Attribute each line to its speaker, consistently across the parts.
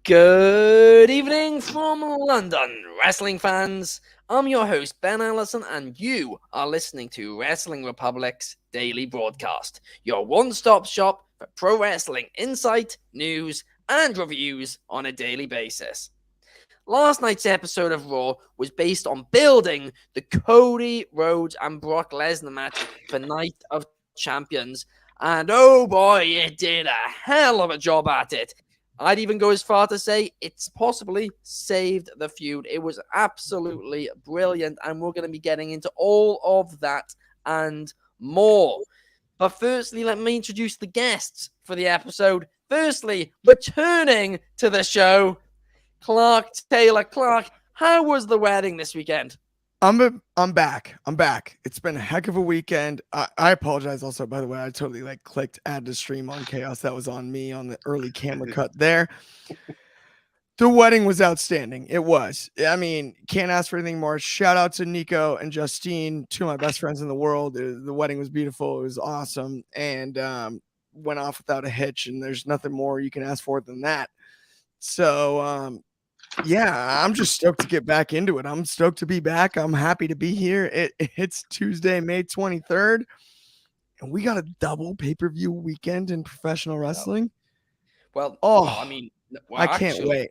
Speaker 1: Good evening from London, wrestling fans. I'm your host, Ben Allison, and you are listening to Wrestling Republic's daily broadcast, your one-stop shop for pro wrestling insight, news, and reviews on a daily basis. Last night's episode of Raw was based on building the Cody Rhodes and Brock Lesnar match for Night of Champions, and oh boy, it did a hell of a job at it. I'd even go as far to say it's possibly saved the feud. It was absolutely brilliant, and we're going to be getting into all of that and more. But firstly, let me introduce the guests for the episode. Firstly, returning to the show, Clark Taylor. Clark, how was the wedding this weekend?
Speaker 2: I'm back. It's been a heck of a weekend. I apologize also, by the way. I totally clicked add to stream on Chaos. That was on me on the early camera cut there. The wedding was outstanding. It was. I mean, can't ask for anything more. Shout out to Nico and Justine, two of my best friends in the world. The wedding was beautiful. It was awesome, and went off without a hitch. And there's nothing more you can ask for than that. So yeah, I'm just stoked to get back into it. I'm stoked to be back. I'm happy to be here. It's Tuesday, May 23rd, and we got a double pay-per-view weekend in professional wrestling. I can't wait.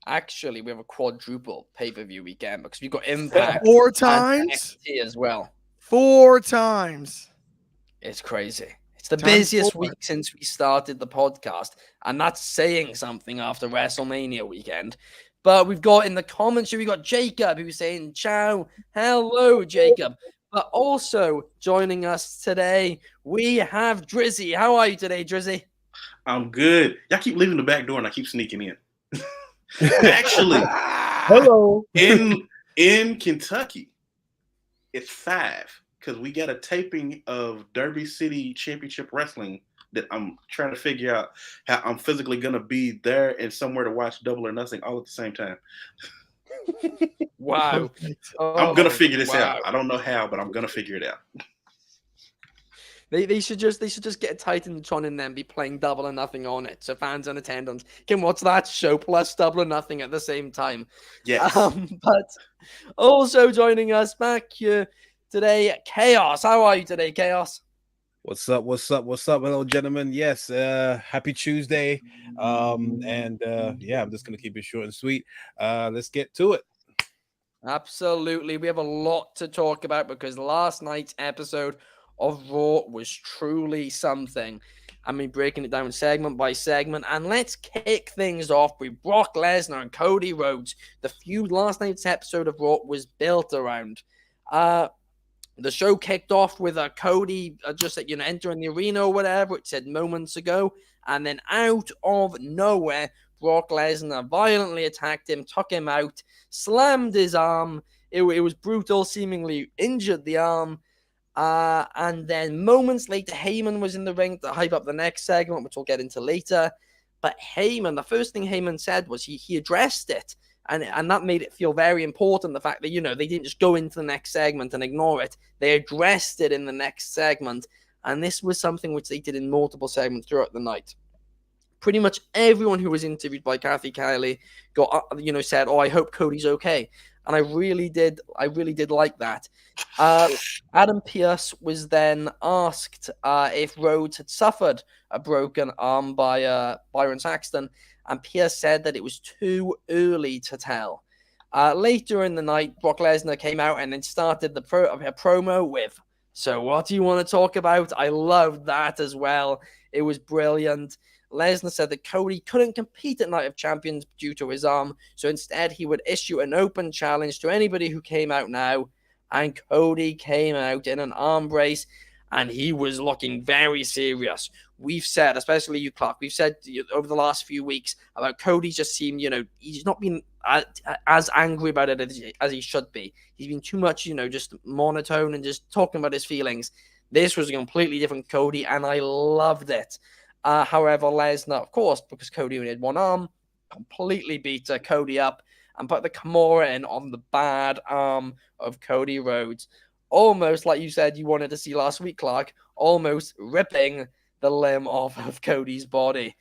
Speaker 1: Actually, we have a quadruple pay-per-view weekend because we've got Impact
Speaker 2: 4 times
Speaker 1: and as well.
Speaker 2: 4 times.
Speaker 1: It's crazy. It's the busiest week since we started the podcast, and that's saying something after WrestleMania weekend. But we've got in the commentary, we got Jacob who's saying ciao. Hello, Jacob. But also joining us today, we have Drizzy. How are you today, Drizzy?
Speaker 3: I'm good. Y'all keep leaving the back door and I keep sneaking in. Actually,
Speaker 2: hello.
Speaker 3: In Kentucky, it's 5 because we got a taping of Derby City Championship Wrestling that I'm trying to figure out how I'm physically going to be there and somewhere to watch Double or Nothing all at the same time.
Speaker 1: Wow.
Speaker 3: I'm going to figure this out. I don't know how, but I'm going to figure it out.
Speaker 1: They should just get a Titantron in there and be playing Double or Nothing on it, so fans and attendants can watch that show plus Double or Nothing at the same time.
Speaker 3: Yes.
Speaker 1: But also joining us back here today, Chaos. How are you today, Chaos?
Speaker 4: What's up? Hello, gentlemen. Yes, happy Tuesday. I'm just gonna keep it short and sweet. Let's get to it.
Speaker 1: Absolutely. We have a lot to talk about because last night's episode of Raw was truly something. I mean, breaking it down segment by segment. And let's kick things off with Brock Lesnar and Cody Rhodes. The feud last night's episode of Raw was built around. The show kicked off with Cody just entering the arena or whatever. It said moments ago. And then out of nowhere, Brock Lesnar violently attacked him, took him out, slammed his arm. It was brutal, seemingly injured the arm. And then moments later, Heyman was in the ring to hype up the next segment, which we'll get into later. But Heyman, the first thing Heyman said was he addressed it. And that made it feel very important, the fact that, they didn't just go into the next segment and ignore it. They addressed it in the next segment. And this was something which they did in multiple segments throughout the night. Pretty much everyone who was interviewed by Kathy Kiley said, "Oh, I hope Cody's okay." And I really did like that. Adam Pearce was then asked if Rhodes had suffered a broken arm by Byron Saxton, and Pearce said that it was too early to tell. Later in the night, Brock Lesnar came out and then started the promo with, "So what do you want to talk about?" I loved that as well. It was brilliant. Lesnar said that Cody couldn't compete at Night of Champions due to his arm, so instead he would issue an open challenge to anybody who came out now, and Cody came out in an arm brace, and he was looking very serious. We've said, especially you, Clark, we've said over the last few weeks about Cody just seemed, he's not been as angry about it as he should be. He's been too much, just monotone and just talking about his feelings. This was a completely different Cody, and I loved it. However, Lesnar, of course, because Cody only had one arm, completely beat Cody up and put the Kimura in on the bad arm of Cody Rhodes. Almost like you said you wanted to see last week, Clark, almost ripping the limb off of Cody's body.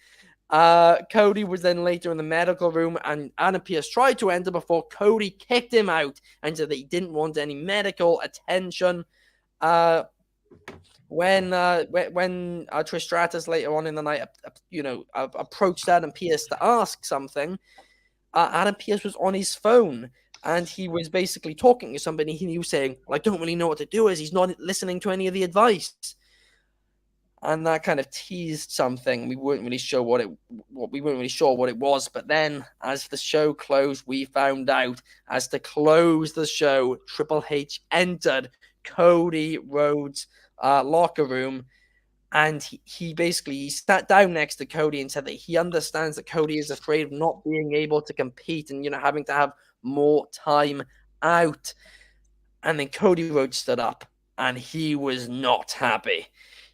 Speaker 1: Cody was then later in the medical room, and Adam Pearce tried to enter before Cody kicked him out and said that he didn't want any medical attention. When Trish Stratus later on in the night, approached Adam Pearce to ask something, Adam Pearce was on his phone. And he was basically talking to somebody. He was saying, well, I don't really know what to do, as he's not listening to any of the advice. And that kind of teased something. We weren't really sure what it was. But then, as the show closed, we found out, as to close the show, Triple H entered Cody Rhodes' locker room, and he basically sat down next to Cody and said that he understands that Cody is afraid of not being able to compete and having to have more time out. And then Cody Rhodes stood up, and he was not happy.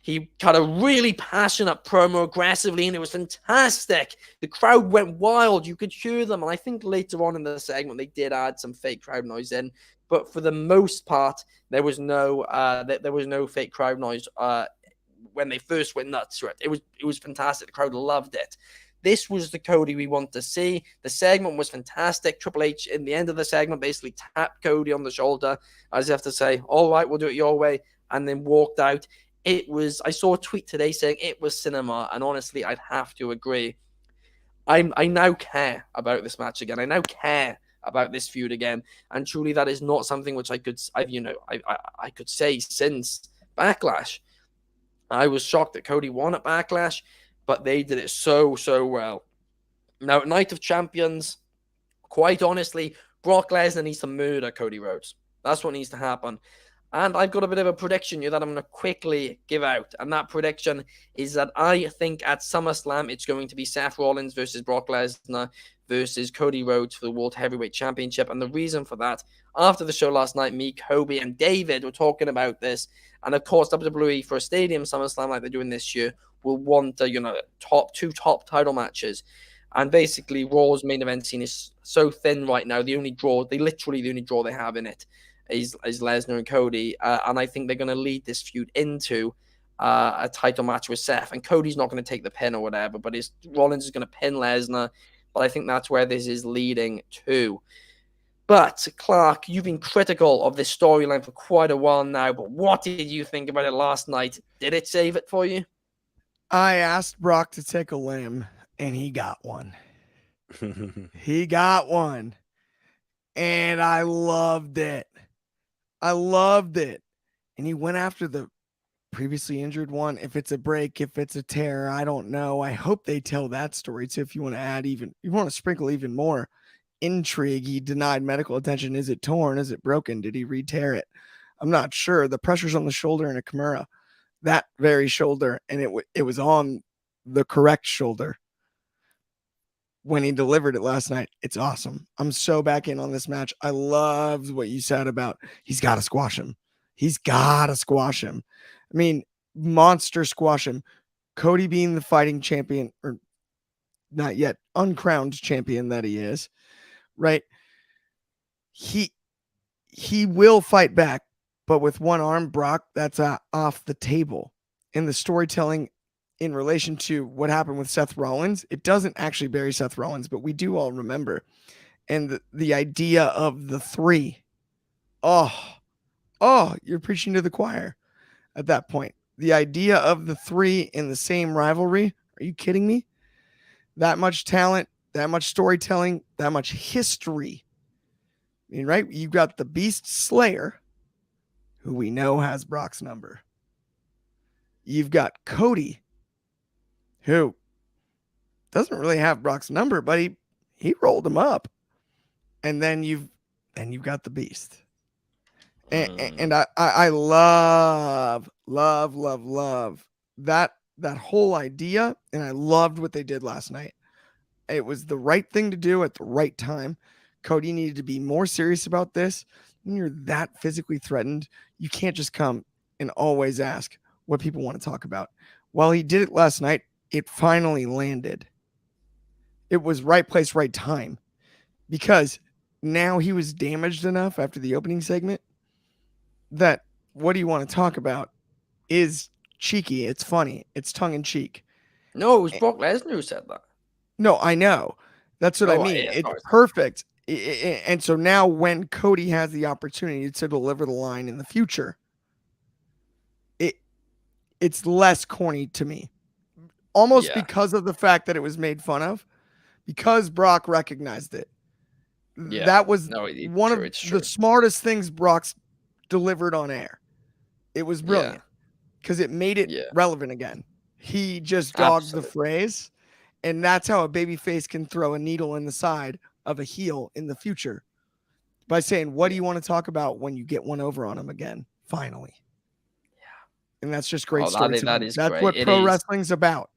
Speaker 1: He cut a really passionate promo aggressively, and it was fantastic. The crowd went wild. You could hear them. And I think later on in the segment, they did add some fake crowd noise in. But for the most part, there was no fake crowd noise when they first went nuts for it. It was fantastic. The crowd loved it. This was the Cody we want to see. The segment was fantastic. Triple H, in the end of the segment, basically tapped Cody on the shoulder, as if to say, all right, we'll do it your way, and then walked out. I saw a tweet today saying it was cinema, and honestly, I'd have to agree. I now care about this match again. I now care about this feud again, and truly, that is not something which I could say since Backlash. I was shocked that Cody won at Backlash, but they did it so well. Now, at Night of Champions, quite honestly, Brock Lesnar needs to murder Cody Rhodes. That's what needs to happen. And I've got a bit of a prediction here that I'm going to quickly give out. And that prediction is that I think at SummerSlam, it's going to be Seth Rollins versus Brock Lesnar versus Cody Rhodes for the World Heavyweight Championship. And the reason for that, after the show last night, me, Kobe, and David were talking about this. And of course, WWE for a stadium SummerSlam like they're doing this year will want two top title matches. And basically, Raw's main event scene is so thin right now. The only draw they have in it is Lesnar and Cody. And I think they're going to lead this feud into a title match with Seth. And Cody's not going to take the pin or whatever, but Rollins is going to pin Lesnar. But I think that's where this is leading to. But, Clark, you've been critical of this storyline for quite a while now. But what did you think about it last night? Did it save it for you?
Speaker 2: I asked Brock to take a limb, and he got one. He got one. And I loved it. And he went after the previously injured one. If it's a break, if it's a tear, I don't know. I hope they tell that story too. If you want to sprinkle even more intrigue, he denied medical attention. Is it torn? Is it broken? Did he re-tear it? I'm not sure. The pressure's on the shoulder in a Kimura, that very shoulder, and it was on the correct shoulder when he delivered it last night. It's awesome. I'm so back in on this match. I loved what you said about he's got to squash him. I mean, monster squash him. Cody being the fighting champion, or not yet uncrowned champion that he is, right? He will fight back, but with one arm, Brock, that's off the table. In the storytelling in relation to what happened with Seth Rollins, it doesn't actually bury Seth Rollins, but we do all remember. And the idea of the three, you're preaching to the choir at that point. The idea of the three in the same rivalry, are you kidding me? That much talent, that much storytelling, that much history. I mean, right? You've got the Beast Slayer, who we know has Brock's number. You've got Cody, who doesn't really have Brock's number, but he rolled him up. And then you've got the Beast. And I love that whole idea, and I loved what they did last night. It was the right thing to do at the right time. Cody needed to be more serious about this. When you're that physically threatened, you can't just come and always ask what people want to talk about. While he did it last night, it finally landed. It was right place, right time, because now he was damaged enough after the opening segment that what do you want to talk about is cheeky. It's funny. It's tongue in cheek.
Speaker 1: No, it was Brock Lesnar who said that.
Speaker 2: No, I know. That's what I
Speaker 1: Oh,
Speaker 2: mean.
Speaker 1: yeah,
Speaker 2: It's
Speaker 1: sorry.
Speaker 2: perfect. And so now when Cody has the opportunity to deliver the line in the future, it's less corny to me. Almost
Speaker 1: Yeah,
Speaker 2: because of the fact that it was made fun of, because Brock recognized it.
Speaker 1: yeah.
Speaker 2: That was
Speaker 1: No, it's
Speaker 2: one
Speaker 1: true.
Speaker 2: of
Speaker 1: It's
Speaker 2: the
Speaker 1: true.
Speaker 2: smartest things Brock's delivered on air. It was
Speaker 1: Yeah,
Speaker 2: brilliant because it made it
Speaker 1: yeah.
Speaker 2: relevant again. He just dogged the
Speaker 1: Absolutely.
Speaker 2: phrase, and that's how a babyface can throw a needle in the side of a heel in the future by saying, "What do you want to talk about when you get one over on him again?" Finally, and that's just great
Speaker 1: Oh, that
Speaker 2: storytelling.
Speaker 1: is
Speaker 2: That's
Speaker 1: great.
Speaker 2: what
Speaker 1: It
Speaker 2: pro
Speaker 1: is.
Speaker 2: wrestling's about.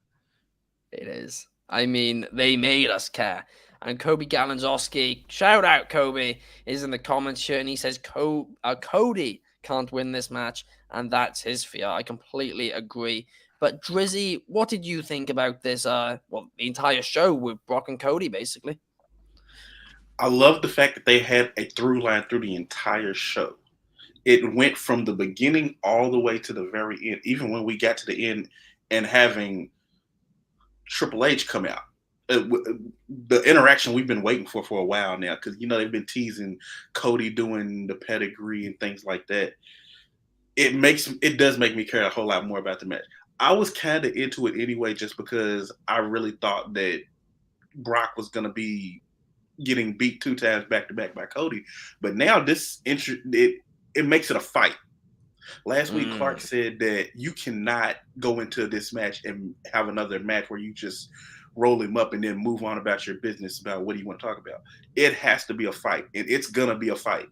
Speaker 1: It is. I mean, they made us care. And Kobe Galanzowski, shout out Kobe, is in the comments here, and he says Cody can't win this match, and that's his fear. I completely agree. But Drizzy, what did you think about this? The entire show with Brock and Cody, basically.
Speaker 3: I love the fact that they had a through line through the entire show. It went from the beginning all the way to the very end. Even when we got to the end and having Triple H come out, the interaction we've been waiting for a while now, because they've been teasing Cody doing the pedigree and things like that. It does make me care a whole lot more about the match. I was kind of into it anyway, just because I really thought that Brock was going to be getting beat 2 times back to back by Cody, but now it makes it a fight. Last week, Clark said that you cannot go into this match and have another match where you just roll him up and then move on about your business about what do you want to talk about. It has to be a fight, and it's gonna be a fight.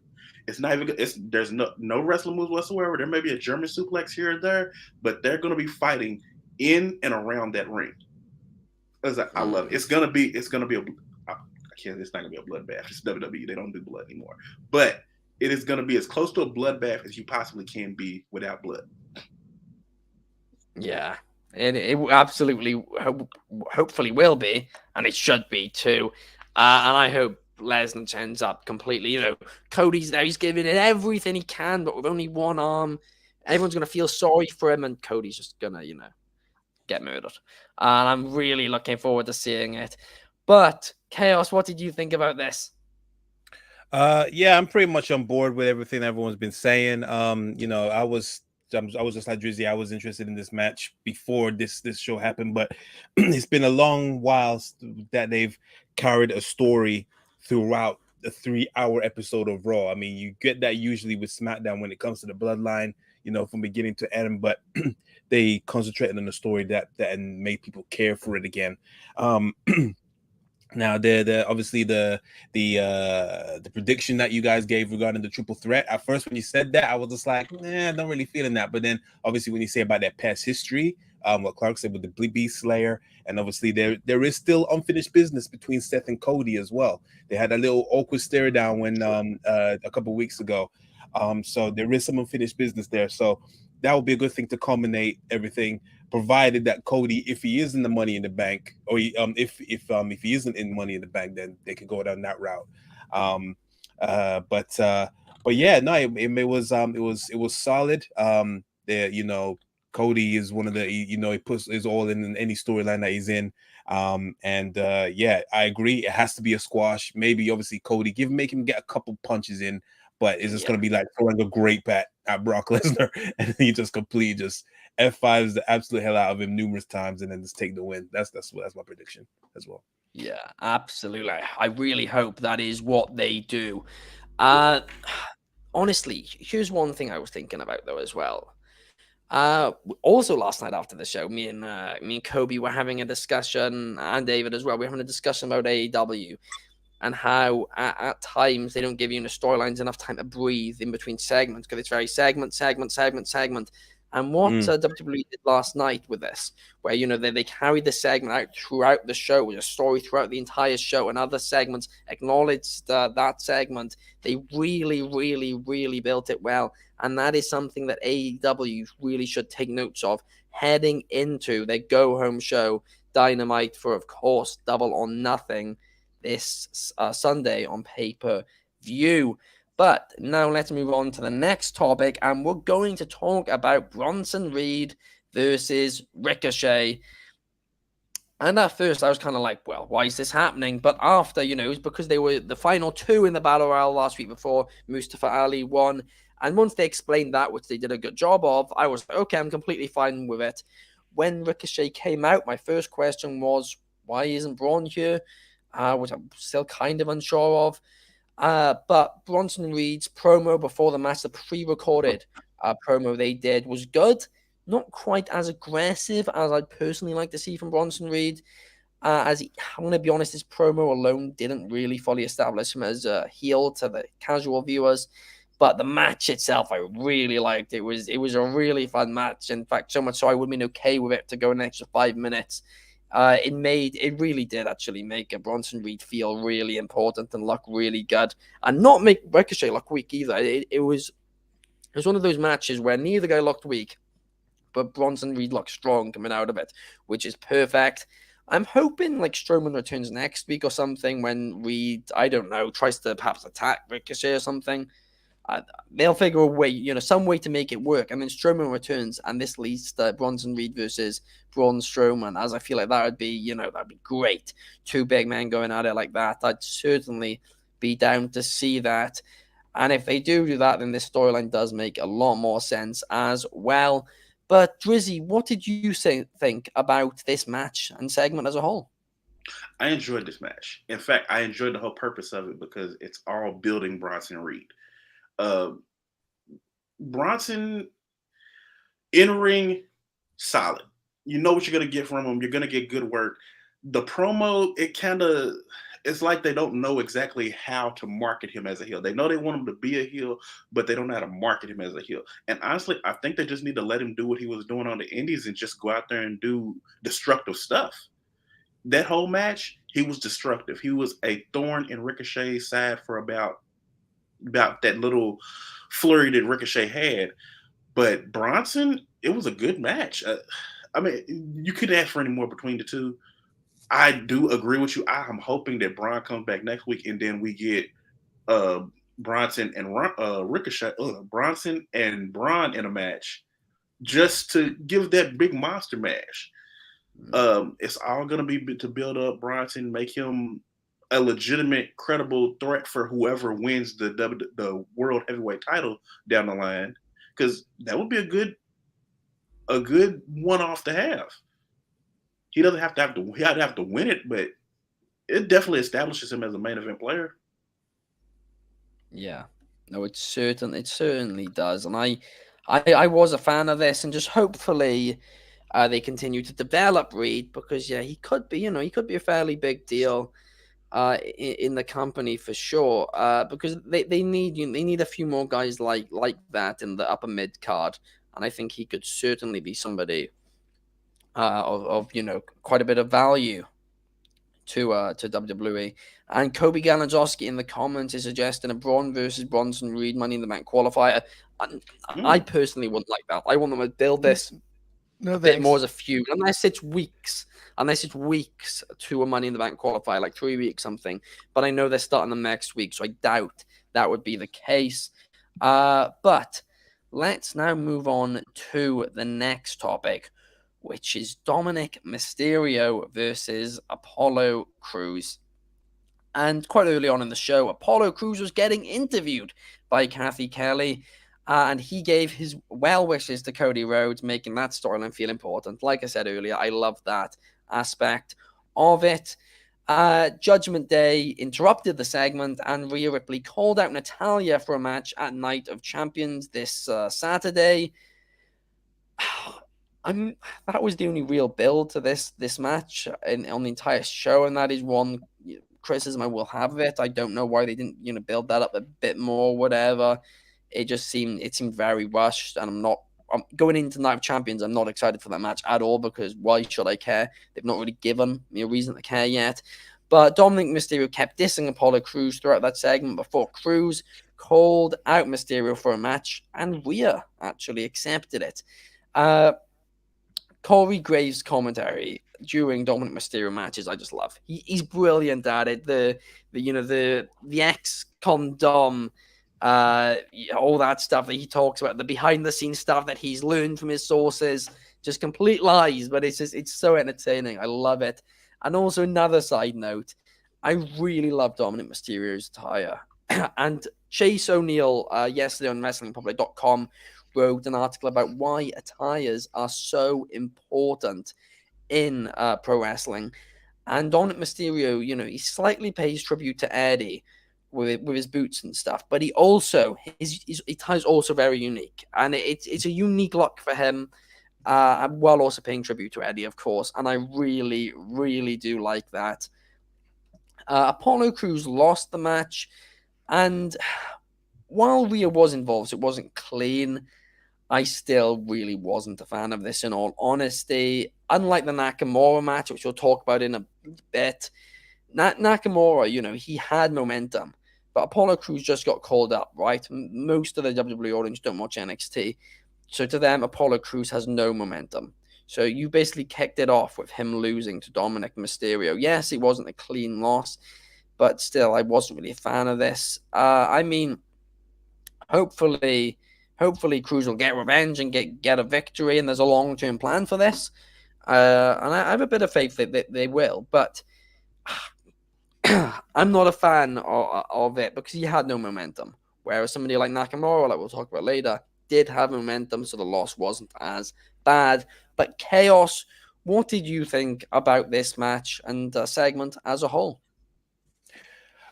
Speaker 3: It's not even. There's no wrestling moves whatsoever. There may be a German suplex here and there, but they're gonna be fighting in and around that ring. I love it. It's gonna be. I can't. It's not gonna be a bloodbath. It's WWE. They don't do blood anymore. But it is gonna be as close to a bloodbath as you possibly can be without blood.
Speaker 1: Yeah, it absolutely, hopefully will be, and it should be too. And I hope Lesnar ends up completely. Cody's there; he's giving it everything he can, but with only one arm, everyone's gonna feel sorry for him, and Cody's just gonna, get murdered. And I'm really looking forward to seeing it. But Chaos, what did you think about this?
Speaker 4: Yeah, I'm pretty much on board with everything everyone's been saying. I was just like Drizzy. I was interested in this match before this show happened, but it's been a long while that they've carried a story throughout the 3-hour episode of Raw. I mean, you get that usually with SmackDown when it comes to the bloodline, from beginning to end, but they concentrated on the story that and made people care for it again. Now, the obviously the prediction that you guys gave regarding the triple threat. At first, when you said that, I was just like, not really feeling that. But then, obviously, when you say about that past history, what Clark said with the Beast Slayer, and obviously there is still unfinished business between Seth and Cody as well. They had a little awkward stare down when a couple of weeks ago. So there is some unfinished business there. So that would be a good thing to culminate everything, provided that Cody, if he is in the Money in the Bank, or if he isn't in Money in the Bank, then they could go down that route. But yeah, no, it was solid. Cody is one of the he puts his all in any storyline that he's in. Yeah, I agree. It has to be a squash. Maybe obviously Cody make him get a couple punches in, but it's just going to be like throwing a grape at Brock Lesnar, and he just completely just F5s the absolute hell out of him numerous times, and then just take the win. That's my prediction as well.
Speaker 1: Yeah, absolutely. I really hope that is what they do. Honestly, here's one thing I was thinking about though as well. Also last night after the show, me and Kobe were having a discussion, and David as well. We were having a discussion about AEW and how at times they don't give you in the storylines enough time to breathe in between segments, because it's very segment. And what WWE did last night with this, where they carried the segment out throughout the show, with a story throughout the entire show, and other segments acknowledged that segment. They really, really, really built it well, and that is something that AEW really should take notes of heading into their go-home show, Dynamite, for, of course, Double or Nothing this Sunday on pay-per-view. But now let's move on to the next topic, and we're going to talk about Bronson Reed versus Ricochet. And at first, I was kind of like, well, why is this happening? But after, it was because they were the final two in the Battle Royale last week before Mustafa Ali won. And once they explained that, which they did a good job of, I was like, okay, I'm completely fine with it. When Ricochet came out, my first question was, why isn't Braun here? Which I'm still kind of unsure of. But Bronson Reed's promo before the match, the pre-recorded promo they did, was good. Not quite as aggressive as I'd personally like to see from Bronson Reed. I'm going to be honest, his promo alone didn't really fully establish him as a heel to the casual viewers. But the match itself, I really liked. It was a really fun match. In fact, so much so I would have been okay with it to go an extra 5 minutes. It really did actually make a Bronson Reed feel really important and look really good, and not make Ricochet look weak either. It was one of those matches where neither guy looked weak, but Bronson Reed looked strong coming out of it, which is perfect. I'm hoping like Strowman returns next week or something when Reed, I don't know, tries to perhaps attack Ricochet or something. They'll figure a way, some way to make it work. And then Strowman returns, and this leads to Bronson Reed versus Braun Strowman, as I feel like that would be, that'd be great. Two big men going at it like that. I'd certainly be down to see that. And if they do that, then this storyline does make a lot more sense as well. But Drizzy, what did you think about this match and segment as a whole?
Speaker 3: I enjoyed this match. In fact, I enjoyed the whole purpose of it because it's all building Bronson Reed. Bronson in ring, solid. You know what you're gonna get from him. You're gonna get good work. The promo, it's like they don't know exactly how to market him as a heel. They know they want him to be a heel, but they don't know how to market him as a heel. And honestly, I think they just need to let him do what he was doing on the Indies and just go out there and do destructive stuff. That whole match, he was destructive. He was a thorn in Ricochet's side for about that little flurry that Ricochet had. But Bronson, it was a good match. I mean, you couldn't ask for any more between the two. I do agree with you. I'm hoping that Braun comes back next week, and then we get Bronson and Ricochet, Bronson and Braun in a match, just to give that big monster match. It's all going to be to build up Bronson, make him a legitimate, credible threat for whoever wins the world heavyweight title down the line, because that would be a good one-off to have. He doesn't have to win it, but it definitely establishes him as a main event player.
Speaker 1: Yeah, no, it certainly does, and I was a fan of this, and just hopefully they continue to develop Reed, because he could be, he could be a fairly big deal in the company for sure, because they need a few more guys like that in the upper mid card, and I think he could certainly be somebody of quite a bit of value to WWE. And Kobe Galanzowski in the comments is suggesting a Braun versus Bronson Reed Money in the Bank qualifier. I personally wouldn't like that. I want them to build this a bit more as a feud, unless it's weeks to a Money in the Bank qualifier, like 3 weeks something. But I know they're starting them next week, so I doubt that would be the case. But let's now move on to the next topic, which is Dominic Mysterio versus Apollo Crews. And quite early on in the show, Apollo Crews was getting interviewed by Kathy Kelly, and he gave his well wishes to Cody Rhodes, making that storyline feel important. Like I said earlier, I love that aspect of it. Judgment Day interrupted the segment, and Rhea Ripley called out Natalya for a match at Night of Champions this Saturday. That was the only real build to this match on the entire show, and that is one criticism I will have of it. I don't know why they didn't build that up a bit more, whatever. It seemed very rushed, and I'm going into Night of Champions. I'm not excited for that match at all, because why should I care? They've not really given me a reason to care yet. But Dominic Mysterio kept dissing Apollo Crews throughout that segment before Crews called out Mysterio for a match, and Rhea actually accepted it. Corey Graves' commentary during Dominic Mysterio matches, I just love. He's brilliant at it. The ex-condom, all that stuff that he talks about, the behind-the-scenes stuff that he's learned from his sources, just complete lies, but it's so entertaining. I love it. And also another side note, I really love Dominic Mysterio's attire. And Chase O'Neill yesterday on WrestlingPublic.com wrote an article about why attires are so important in pro wrestling. And Dominic Mysterio, he slightly pays tribute to Eddie with his boots and stuff, but he also his tie is also very unique, and it's a unique look for him. While also paying tribute to Eddie, of course, and I really, really do like that. Apollo Crews lost the match, and while Rhea was involved, it wasn't clean. I still really wasn't a fan of this, in all honesty. Unlike the Nakamura match, which we'll talk about in a bit, Nakamura, he had momentum, but Apollo Crews just got called up, right? Most of the WWE audience don't watch NXT, so to them, Apollo Crews has no momentum. So you basically kicked it off with him losing to Dominic Mysterio. Yes, it wasn't a clean loss, but still, I wasn't really a fan of this. I mean, hopefully Cruz will get revenge and get a victory, and there's a long-term plan for this. And I have a bit of faith that they will, but I'm not a fan of it because he had no momentum. Whereas somebody like Nakamura, like we'll talk about later, did have momentum, so the loss wasn't as bad. But Chaos, what did you think about this match and segment as a whole?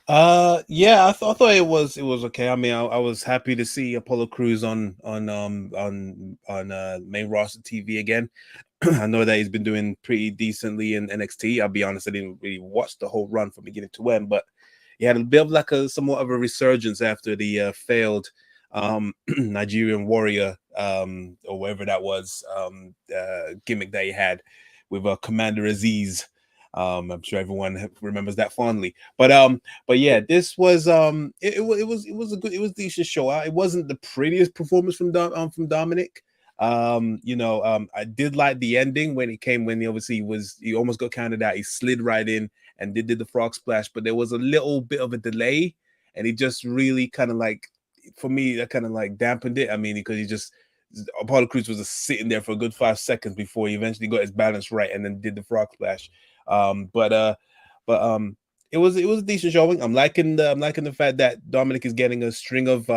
Speaker 4: Yeah, I thought it was okay. I mean, I was happy to see Apollo Crews on main roster TV again. I know that he's been doing pretty decently in NXT. I'll be honest, I didn't really watch the whole run from beginning to end, but he had a bit of like somewhat of a resurgence after the failed Nigerian Warrior or whatever that was gimmick that he had with Commander Aziz. I'm sure everyone remembers that fondly, but yeah, this was it was a decent show. It wasn't the prettiest performance from Dominic. I did like the ending when he almost got counted out. He slid right in and did the frog splash, but there was a little bit of a delay, and he just really kind of like, for me, that kind of like dampened it. I mean, because Apollo Crews was just sitting there for a good 5 seconds before he eventually got his balance right and then did the frog splash. But it was a decent showing. I'm liking the fact that Dominic is getting a string of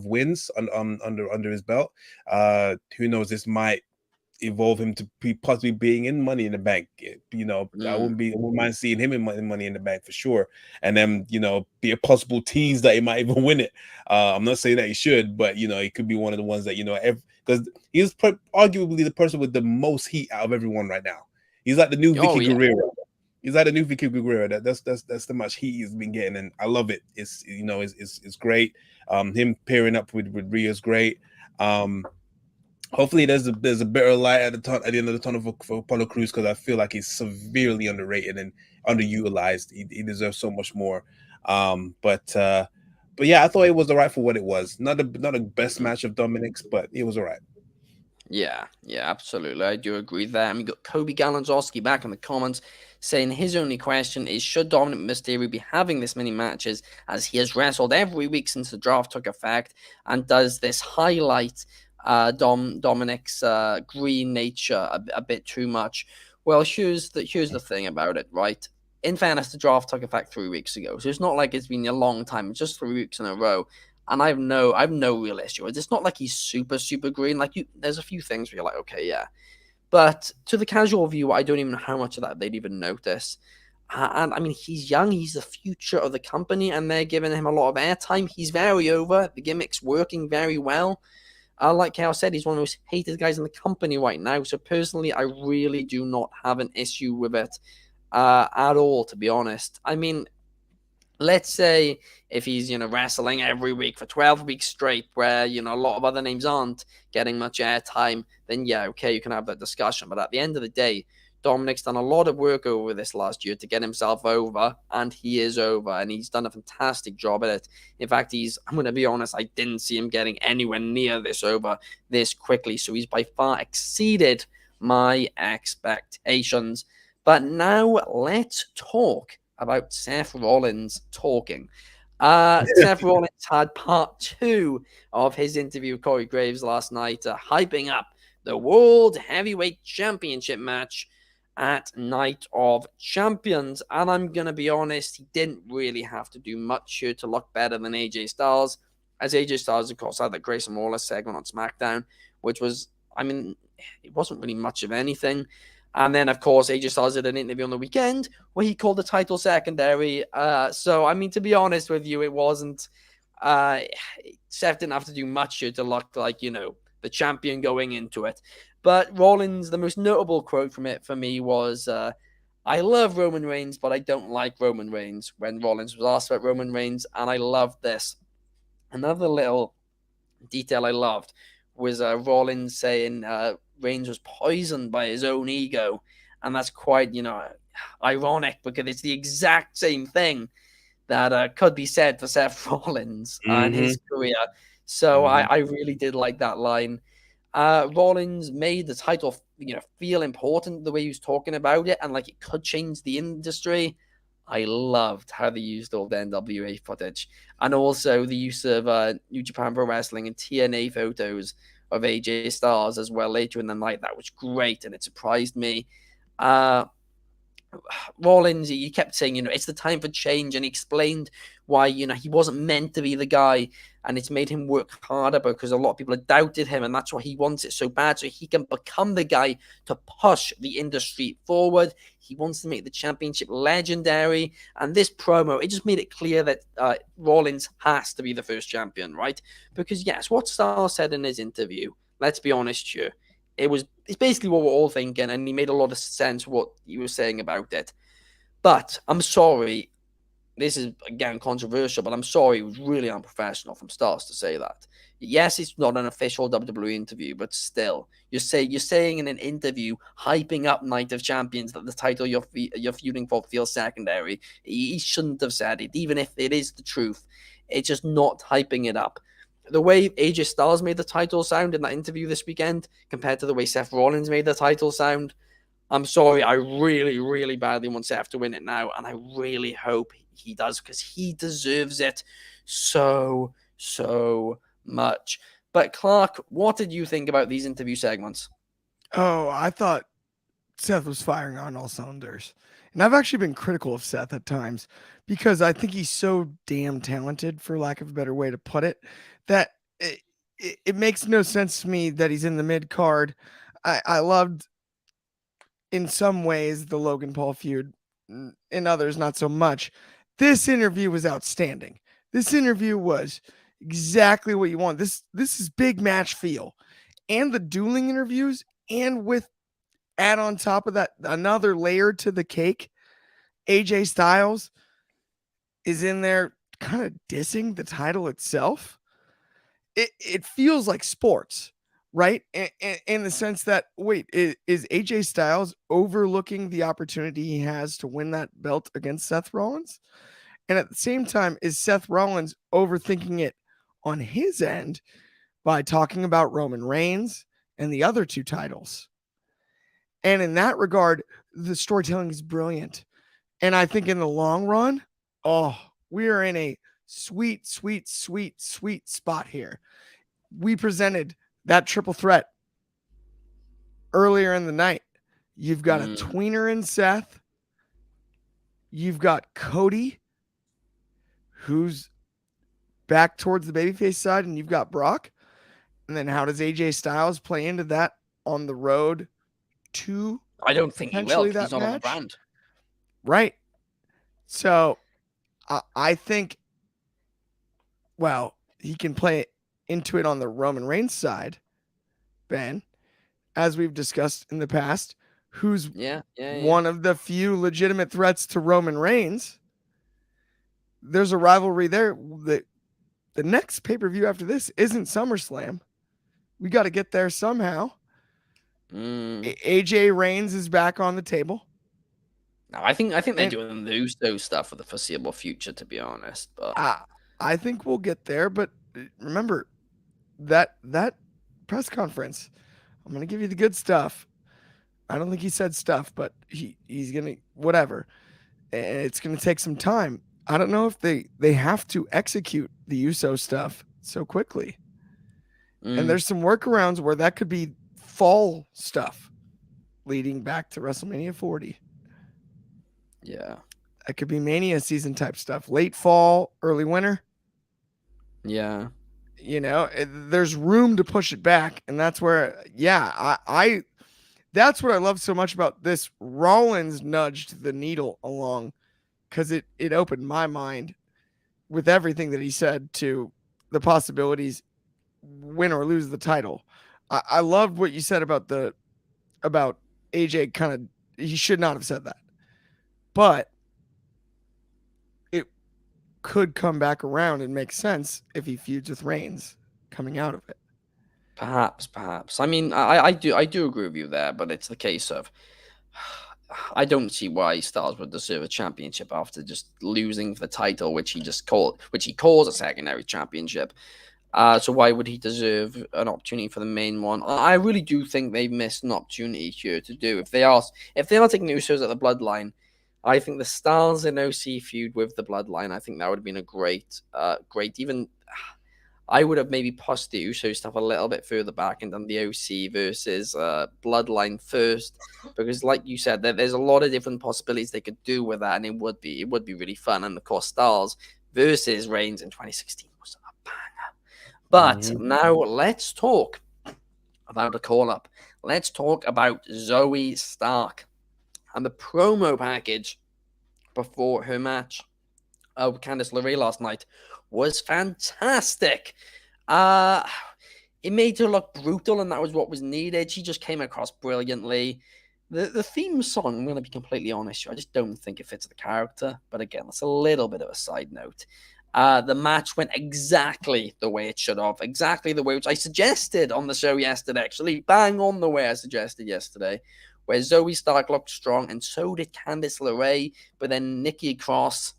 Speaker 4: wins under his belt. Who knows? This might evolve him to possibly being in Money in the Bank. I wouldn't mind seeing him in Money in the Bank for sure. And then be a possible tease that he might even win it. I'm not saying that he should, but he could be one of the ones that because he's arguably the person with the most heat out of everyone right now. He's like the new Vicky Guerrero. He's like the new Vicky Guerrero. That's the much heat he's been getting, and I love it. It's great. Him pairing up with Rhea is great. Hopefully there's a better light at the end of the tunnel for Apollo Crews, because I feel like he's severely underrated and underutilized. He deserves so much more. But yeah, I thought it was all right for what it was. Not the best match of Dominic's, but it was all right.
Speaker 1: Yeah, absolutely. I do agree there. And we got Kobe Galanzowski back in the comments saying his only question is, should Dominic Mysterio be having this many matches as he has wrestled every week since the draft took effect? And does this highlight Dominic's green nature a bit too much? Well, here's the thing about it, right? In fairness, the draft took effect 3 weeks ago, so it's not like it's been a long time. It's just 3 weeks in a row. And I have no real issue. It's not like he's super, super green. Like there's a few things where you're like, okay, yeah. But to the casual viewer, I don't even know how much of that they'd even notice. And I mean, he's young. He's the future of the company, and they're giving him a lot of airtime. He's very over. The gimmick's working very well. Like Cal said, he's one of the most hated guys in the company right now. So personally, I really do not have an issue with it at all, to be honest. I mean, let's say if he's, wrestling every week for 12 weeks straight where, a lot of other names aren't getting much airtime, then yeah, okay, you can have that discussion. But at the end of the day, Dominic's done a lot of work over this last year to get himself over, and he is over, and he's done a fantastic job at it. In fact, I'm going to be honest, I didn't see him getting anywhere near this over this quickly, so he's by far exceeded my expectations. But now let's talk about Seth Rollins talking. Seth Rollins had part 2 of his interview with Corey Graves last night, hyping up the World Heavyweight Championship match at Night of Champions. And I'm going to be honest, he didn't really have to do much here to look better than AJ Styles, as AJ Styles, of course, had the Grayson Waller segment on SmackDown, which was, I mean, it wasn't really much of anything. And then, of course, AJ Styles did an interview on the weekend where he called the title secondary. So, I mean, to be honest with you, it wasn't. Seth didn't have to do much here to look like, the champion going into it. But Rollins, the most notable quote from it for me was, I love Roman Reigns, but I don't like Roman Reigns, when Rollins was asked about Roman Reigns. And I loved this. Another little detail I loved was Rollins saying Reigns was poisoned by his own ego. And that's quite, ironic, because it's the exact same thing that could be said for Seth Rollins and his career. So I really did like that line. Rollins made the title, feel important the way he was talking about it, and like it could change the industry. I loved how they used all the NWA footage, and also the use of New Japan Pro Wrestling and TNA photos of AJ Styles as well later in the night. That was great, and it surprised me. Rollins, he kept saying, it's the time for change, and he explained why, he wasn't meant to be the guy, and it's made him work harder because a lot of people have doubted him, and that's why he wants it so bad, so he can become the guy to push the industry forward. He wants to make the championship legendary, and this promo, it just made it clear that Rollins has to be the first champion, right? Because yes, what Styles said in his interview, let's be honest here, it's basically what we're all thinking, and he made a lot of sense what he was saying about it. But I'm sorry, this is again controversial, but I'm sorry, it was really unprofessional from Styles to say that. Yes, it's not an official WWE interview, but still, you're saying in an interview, hyping up Night of Champions, that the title you're feuding for feels secondary. He shouldn't have said it, even if it is the truth. It's just not hyping it up. The way AJ Styles made the title sound in that interview this weekend compared to the way Seth Rollins made the title sound, I'm sorry, I really, really badly want Seth to win it now, and I really hope he does, because he deserves it so much. But Clark, what did you think about these interview segments?
Speaker 2: Oh, I thought Seth was firing on all cylinders. And I've actually been critical of Seth at times because I think he's so damn talented, for lack of a better way to put it, that it makes no sense to me that he's in the mid card. I loved, in some ways, the Logan Paul feud, in others not so much. This interview was outstanding. This interview was exactly what you want. This is big match feel. And the dueling interviews, and with add on top of that another layer to the cake, AJ Styles is in there kind of dissing the title itself. It feels like sports, right? In the sense that, wait, is AJ Styles overlooking the opportunity he has to win that belt against Seth Rollins? And at the same time, is Seth Rollins overthinking it on his end by talking about Roman Reigns and the other two titles? And in that regard, the storytelling is brilliant. And I think in the long run, we are in a sweet spot here. We presented that triple threat earlier in the night. You've got a tweener in Seth. You've got Cody, who's back towards the babyface side, and you've got Brock. And then how does AJ Styles play into that on the road to
Speaker 1: I don't think he will, because he's not on the brand.
Speaker 2: Right. So I think, well, he can play into it on the Roman Reigns side, Ben, as we've discussed in the past, who's one of the few legitimate threats to Roman Reigns. There's a rivalry there. The next pay-per-view after this isn't SummerSlam. We got to get there somehow. AJ Reigns is back on the table.
Speaker 1: No, I think they're doing those stuff for the foreseeable future, to be honest. But
Speaker 2: I think we'll get there. But remember that press conference. I'm gonna give you the good stuff. I don't think he said stuff, but he's gonna whatever. And it's gonna take some time. I don't know if they have to execute the USO stuff so quickly. And there's some workarounds where that could be fall stuff leading back to WrestleMania 40.
Speaker 1: Yeah.
Speaker 2: It could be Mania season type stuff. Late fall, early winter.
Speaker 1: Yeah.
Speaker 2: There's room to push it back. And that's where, I that's what I love so much about this. Rollins nudged the needle along because it opened my mind with everything that he said to the possibilities, win or lose the title. I loved what you said about AJ. Kind of, he should not have said that, but it could come back around and make sense if he feuds with Reigns coming out of it.
Speaker 1: Perhaps. I mean, I do agree with you there, but it's the case of I don't see why Styles would deserve a championship after just losing the title, which he calls a secondary championship. So why would he deserve an opportunity for the main one? I really do think they've missed an opportunity here to do. If they are taking the Usos at the Bloodline, I think the Styles and OC feud with the Bloodline, I think that would have been a great. Even I would have maybe pushed the Uso stuff a little bit further back and done the OC versus Bloodline first, because like you said, there's a lot of different possibilities they could do with that, and it would be really fun. And of course, Styles versus Reigns in 2016 was a banger. But now let's talk about a call-up. Let's talk about Zoe Stark and the promo package before her match with Candice LeRae last night was fantastic. It made her look brutal, and that was what was needed. She just came across brilliantly. The theme song, I'm going to be completely honest, I just don't think it fits the character. But again, that's a little bit of a side note. The match went exactly the way it should have. Exactly the way which I suggested on the show yesterday. Actually, bang on the way I suggested yesterday. Where Zoe Stark looked strong, and so did Candice LeRae. But then Nikki Cross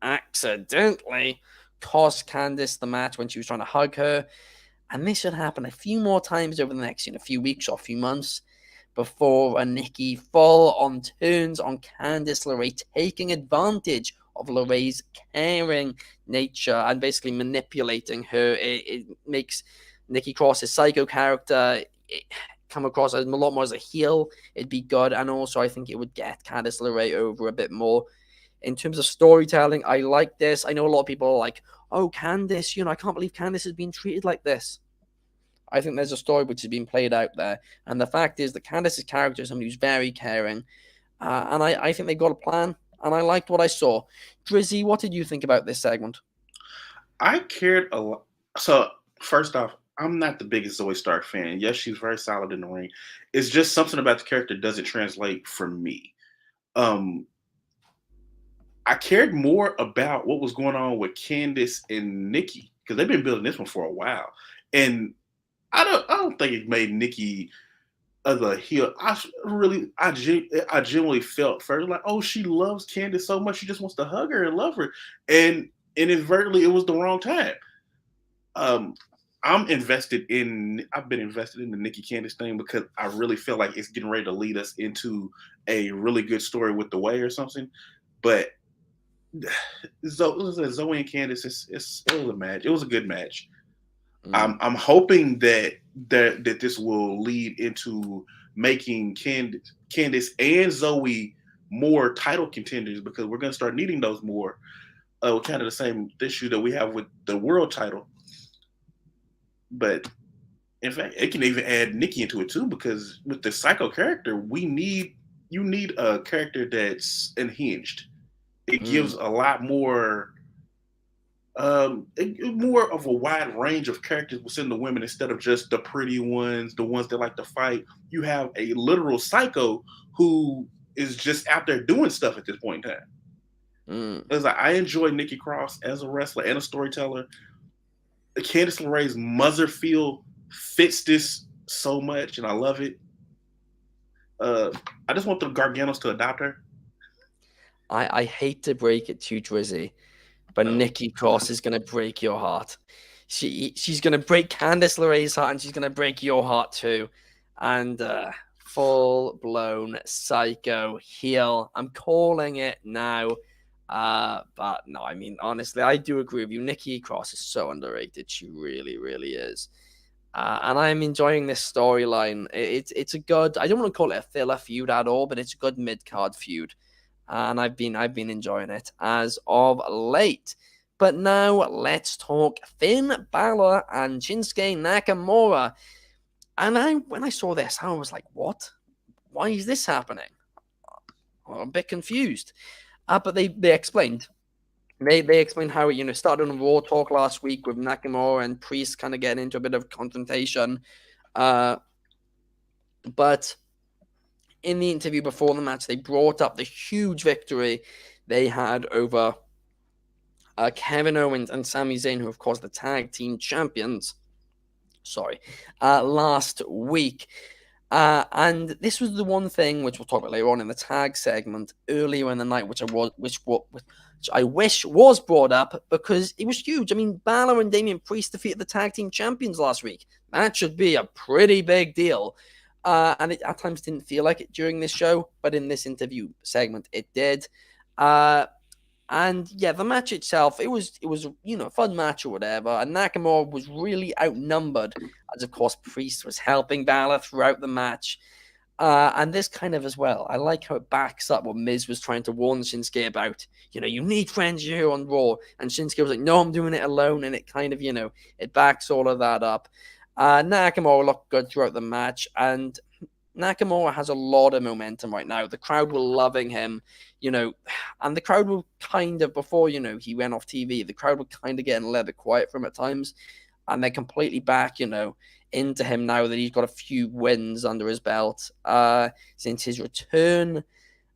Speaker 1: accidentally cost Candice the match when she was trying to hug her. And this should happen a few more times over the next few weeks or a few months before Nikki full on turns on Candice LeRae, taking advantage of LeRae's caring nature and basically manipulating her. It makes Nikki Cross's psycho character come across as a lot more as a heel. It'd be good. And also, I think it would get Candice LeRae over a bit more. In terms of storytelling, I like this. I know a lot of people are like, oh, Candice, I can't believe Candice is being treated like this. I think there's a story which is being played out there. And the fact is that Candice's character is somebody who's very caring. And I think they got a plan. And I liked what I saw. Drizzy, what did you think about this segment?
Speaker 3: I cared a lot. So, first off, I'm not the biggest Zoe Stark fan. Yes, she's very solid in the ring. It's just something about the character doesn't translate for me. I cared more about what was going on with Candice and Nikki because they've been building this one for a while, and I don't think it made Nikki the heel. I genuinely felt first like, oh, she loves Candice so much, she just wants to hug her and love her, and inadvertently it was the wrong time. I've been invested in the Nikki Candice thing because I really feel like it's getting ready to lead us into a really good story with the way or something, but. Zoe and Candice, it was a match. It was a good match. I'm hoping that this will lead into making Candice and Zoe more title contenders because we're going to start needing those more. Kind of the same issue that we have with the world title. But in fact, it can even add Nikki into it too because with the psycho character, you need a character that's unhinged. It gives a lot more, more of a wide range of characters within the women instead of just the pretty ones, the ones that like to fight. You have a literal psycho who is just out there doing stuff at this point in time. It's like I enjoy Nikki Cross as a wrestler and a storyteller. Candice LeRae's mother feel fits this so much, and I love it. I just want the Garganos to adopt her.
Speaker 1: I hate to break it to you, Drizzy, but Nikki Cross is going to break your heart. She's going to break Candice LeRae's heart, and she's going to break your heart too. And full-blown psycho heel. I'm calling it now. But no, I mean, honestly, I do agree with you. Nikki Cross is so underrated. She really, really is. And I'm enjoying this storyline. It's a good. I don't want to call it a filler feud at all, but it's a good mid card feud, and I've been enjoying it as of late. But now let's talk Finn Balor and Shinsuke Nakamura. And when I saw this, I was like, "What? Why is this happening?" I'm a bit confused. But they explained. They explained how it started on Raw Talk last week with Nakamura and Priest kind of getting into a bit of confrontation. But in the interview before the match, they brought up the huge victory they had over Kevin Owens and Sami Zayn, who of course the tag team champions. Last week. And this was the one thing which we'll talk about later on in the tag segment earlier in the night, which I wish was brought up because it was huge. I mean, Balor and Damian Priest defeated the tag team champions last week. That should be a pretty big deal. And it at times didn't feel like it during this show, but in this interview segment, it did. And yeah, the match itself, it was a fun match or whatever. And Nakamura was really outnumbered, as of course Priest was helping Balor throughout the match. And this kind of as well, I like how it backs up what Miz was trying to warn Shinsuke about. You need friends here on Raw. And Shinsuke was like, no, I'm doing it alone. And it kind of, it backs all of that up. Nakamura looked good throughout the match. And Nakamura has a lot of momentum right now. The crowd were loving him, and the crowd were kind of, before, he went off TV, the crowd were kind of getting a little bit quiet for him at times. And they're completely back, into him now that he's got a few wins under his belt since his return.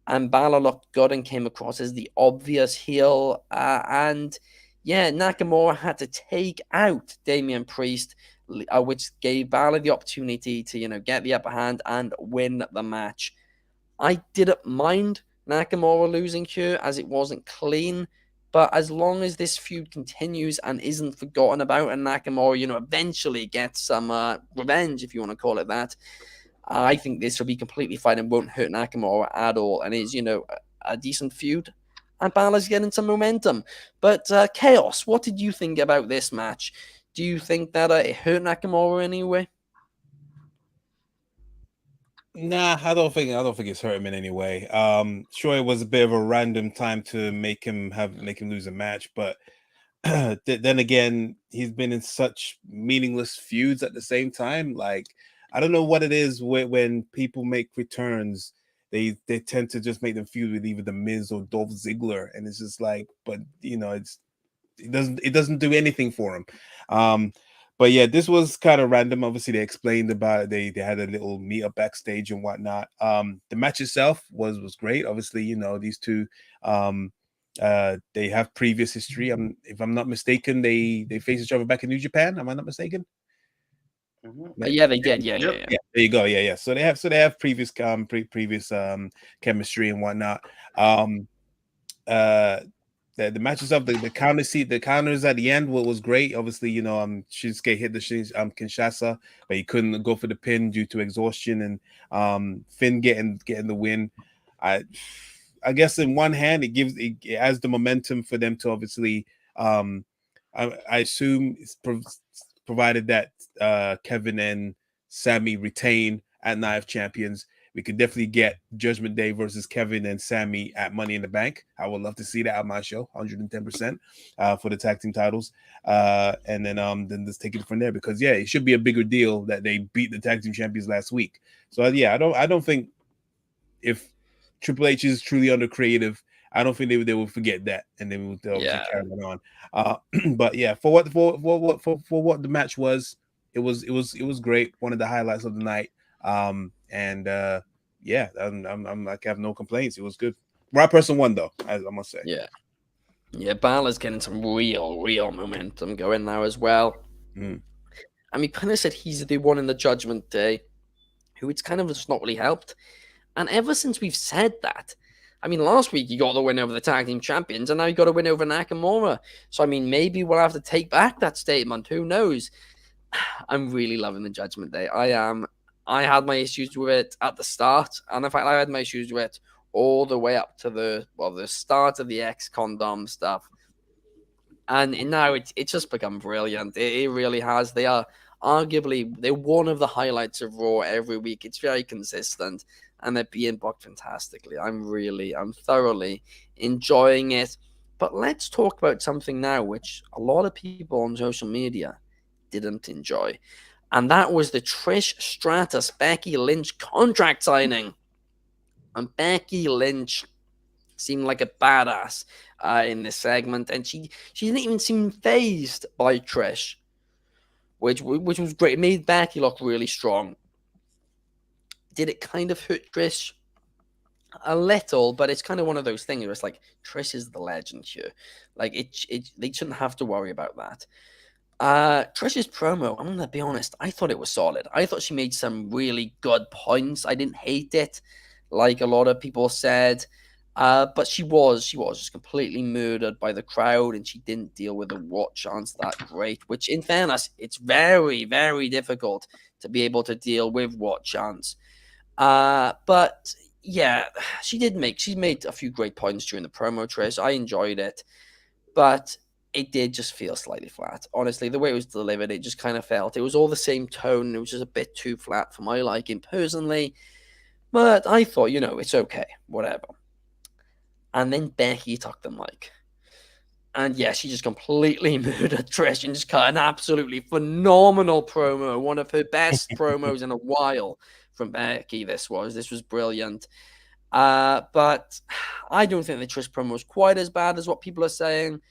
Speaker 1: And Balor looked good and came across as the obvious heel. And yeah, Nakamura had to take out Damian Priest, which gave Balor the opportunity to, get the upper hand and win the match. I didn't mind Nakamura losing here as it wasn't clean, but as long as this feud continues and isn't forgotten about and Nakamura, eventually gets some revenge, if you want to call it that, I think this will be completely fine and won't hurt Nakamura at all and is, a decent feud. And Balor's getting some momentum. But Chaos, what did you think about this match? Do you think that it hurt Nakamura anyway?
Speaker 4: Nah, I don't think it's hurt him in any way. Sure, it was a bit of a random time to make him lose a match, but then again, he's been in such meaningless feuds at the same time. Like, I don't know what it is when people make returns, they tend to just make them feud with either the Miz or Dolph Ziggler, and it's just like, but it doesn't do anything for him. But yeah, this was kind of random. Obviously, they explained about it. They had a little meet up backstage and whatnot. The match itself was great. Obviously, these two they have previous history. If I'm not mistaken, they faced each other back in New Japan. Am I not mistaken?
Speaker 1: Mm-hmm. Yeah, they did. Yeah.
Speaker 4: There you go. Yeah. So they have previous previous chemistry and whatnot. The matches of the counters at the end was great. Obviously, Shinsuke hit the Kinshasa, but he couldn't go for the pin due to exhaustion, and Finn getting the win. I guess in one hand it has the momentum for them to obviously I assume it's provided that Kevin and Sami retain at Night of Champions. We could definitely get Judgment Day versus Kevin and Sami at Money in the Bank. I would love to see that at my show, 110% for the tag team titles. And then let's take it from there because it should be a bigger deal that they beat the tag team champions last week. So I don't think if Triple H is truly under creative, I don't think they will forget that, and then they'll carry it on. But yeah, for what the match was, it was great. One of the highlights of the night. I'm like, I have no complaints. It was good. Right person won though, as I must say.
Speaker 1: Yeah, Balor's getting some real momentum going now as well. I mean, kind of said he's the one in the Judgment Day who it's kind of just not really helped. And ever since we've said that, I mean, last week you got the win over the tag team champions, and now you got to win over Nakamura. So I mean, maybe we'll have to take back that statement. Who knows? I'm really loving the Judgment Day. I am. I had my issues with it at the start, and in fact, I had my issues with it all the way up to the start of the ex-condom stuff. And now it's just become brilliant. It really has. They are arguably they're one of the highlights of Raw every week. It's very consistent, and they're being booked fantastically. I'm thoroughly enjoying it. But let's talk about something now, which a lot of people on social media didn't enjoy, and that was the Trish Stratus Becky Lynch contract signing. And Becky Lynch seemed like a badass in this segment, and she didn't even seem phased by Trish, which was great. It made Becky look really strong. Did it kind of hurt Trish? A little, but it's kind of one of those things where it's like Trish is the legend here. Like they shouldn't have to worry about that. Trish's promo, I'm gonna be honest, I thought it was solid. I thought she made some really good points. I didn't hate it, like a lot of people said. But she was just completely murdered by the crowd, and she didn't deal with the what chance that great. Which, in fairness, it's very, very difficult to be able to deal with what chance. But yeah, she made a few great points during the promo, Trish. I enjoyed it, but it did just feel slightly flat. Honestly, the way it was delivered, it just kind of felt it was all the same tone. It was just a bit too flat for my liking personally. But I thought, it's okay, whatever. And then Becky took the mic. And yeah, she just completely murdered Trish and just cut an absolutely phenomenal promo. One of her best promos in a while from Becky, this was brilliant. But I don't think the Trish promo was quite as bad as what people are saying.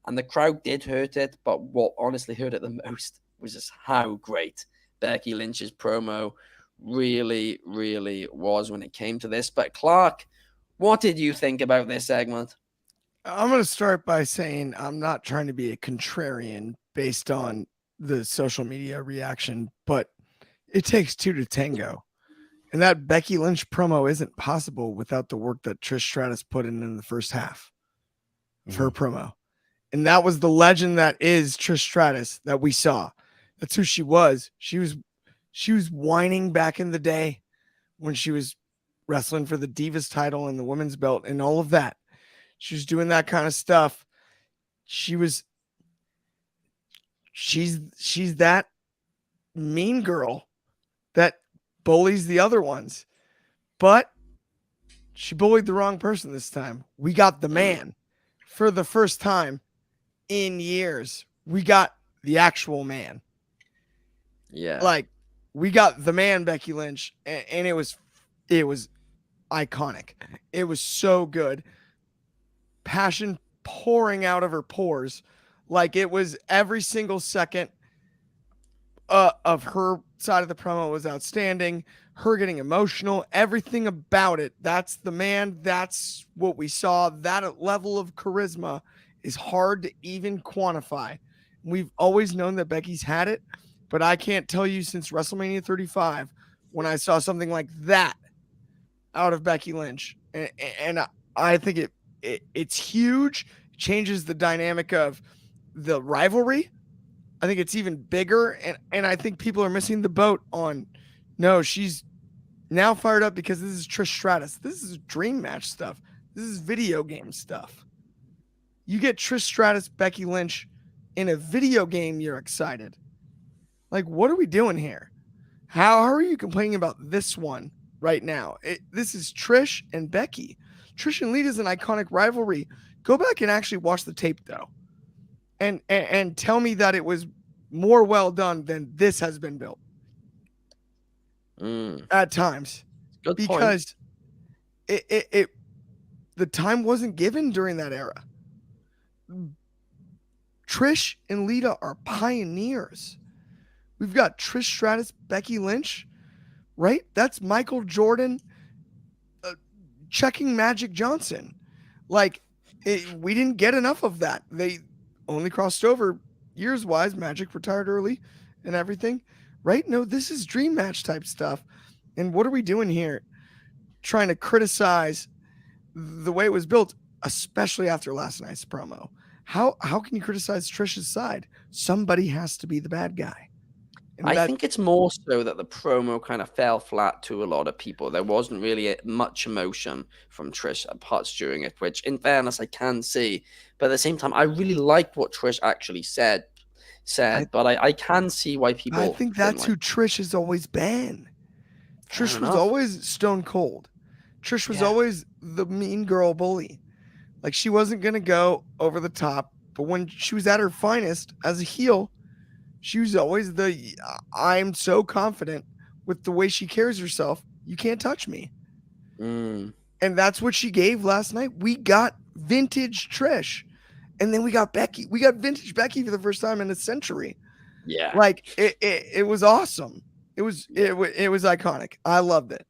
Speaker 1: And the crowd did hurt it. But what honestly hurt it the most was just how great Becky Lynch's promo really, really was when it came to this. But Clark, what did you think about this segment?
Speaker 2: I'm going to start by saying I'm not trying to be a contrarian based on the social media reaction, but it takes two to tango. And that Becky Lynch promo isn't possible without the work that Trish Stratus put in the first half of her promo. And that was the legend that is Trish Stratus that we saw. That's who she was. She was whining back in the day when she was wrestling for the Divas title and the women's belt and all of that. She was doing that kind of stuff. She's that mean girl that bullies the other ones. But she bullied the wrong person this time. We got the man for the first time in years. We got the actual man.
Speaker 1: Yeah.
Speaker 2: Like, we got the man, Becky Lynch, and it was iconic. It was so good. Passion pouring out of her pores. Like, it was every single second of her side of the promo was outstanding. Her getting emotional, everything about it. That's the man. That's what we saw. That level of charisma is hard to even quantify. We've always known that Becky's had it, but I can't tell you since WrestleMania 35 when I saw something like that out of Becky Lynch. And I think it's huge. It changes the dynamic of the rivalry. I think it's even bigger. And I think people are missing the boat on, no, she's now fired up because this is Trish Stratus. This is dream match stuff. This is video game stuff. You get Trish Stratus, Becky Lynch in a video game, you're excited. Like, what are we doing here? How are you complaining about this one right now? This is Trish and Becky. Trish and Lita is an iconic rivalry. Go back and actually watch the tape, though. And tell me that it was more well done than this has been built. At times.
Speaker 1: Good
Speaker 2: because it the time wasn't given during that era. Trish and Lita are pioneers. We've got Trish Stratus, Becky Lynch, right? That's Michael Jordan checking Magic Johnson. Like, we didn't get enough of that. They only crossed over years-wise. Magic retired early and everything, right? No, this is dream match type stuff. And what are we doing here? Trying to criticize the way it was built, especially after last night's promo. How can you criticize Trish's side? Somebody has to be the bad guy. And
Speaker 1: I think it's more so that the promo kind of fell flat to a lot of people. There wasn't really much emotion from Trish at parts during it, which, in fairness, I can see. But at the same time, I really liked what Trish actually said. But I can see why people.
Speaker 2: I think that's who Trish has always been. Trish was always stone cold. Trish was always the mean girl bully. Like, she wasn't gonna go over the top, but when she was at her finest as a heel, she was always I'm so confident with the way she carries herself. You can't touch me.
Speaker 1: Mm.
Speaker 2: And that's what she gave last night. We got vintage Trish. And then we got Becky. We got vintage Becky for the first time in a century.
Speaker 1: Yeah.
Speaker 2: Like, it was awesome. It was iconic. I loved it.